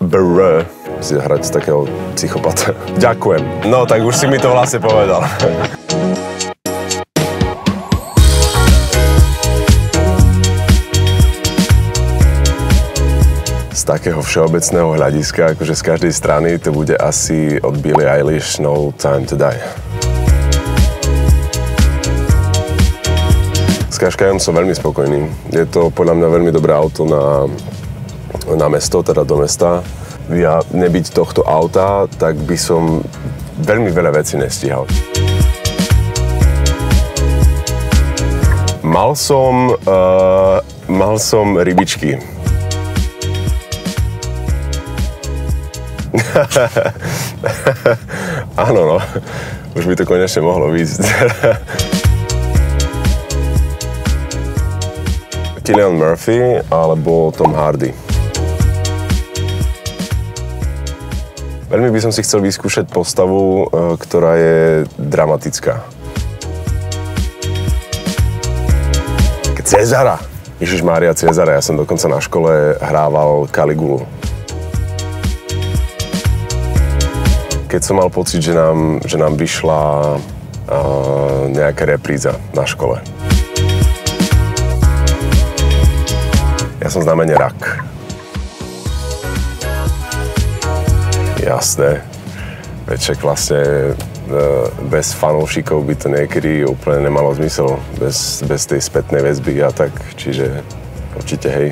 Brr, si hrať z takého psychopata. Ďakujem. No, tak už si mi to vlastne povedal. Z takého všeobecného hľadiska, akože z každej strany, to bude asi od Billie Eilish No Time to Die. S Qashqaiom som veľmi spokojný. Je to podľa mňa veľmi dobré auto na mesto, teda do mesta. Ja nebyť tohto auta, tak by som veľmi veľa vecí nestíhal. Mal som rybičky. Áno, no. Už by to konečne mohlo výjsť. Cillian Murphy alebo Tom Hardy. Veľmi by som si chcel vyskúšať postavu, ktorá je dramatická. Cezara! Ježišmária, Cezara. Ja som dokonca na škole hrával Caligulu. Keď som mal pocit, že nám vyšla nejaká repríza na škole. Ja som znamenie rak. Jasné. Veď však vlastne bez fanúšikov by to niekedy úplne nemalo zmysel. Bez tej spätnej väzby a tak. Čiže určite hej.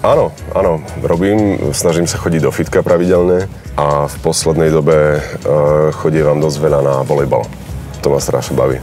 Áno, snažím sa chodiť do fitka pravidelne a v poslednej dobe chodievam dosť veľa na volejbal. To ma strašne baví.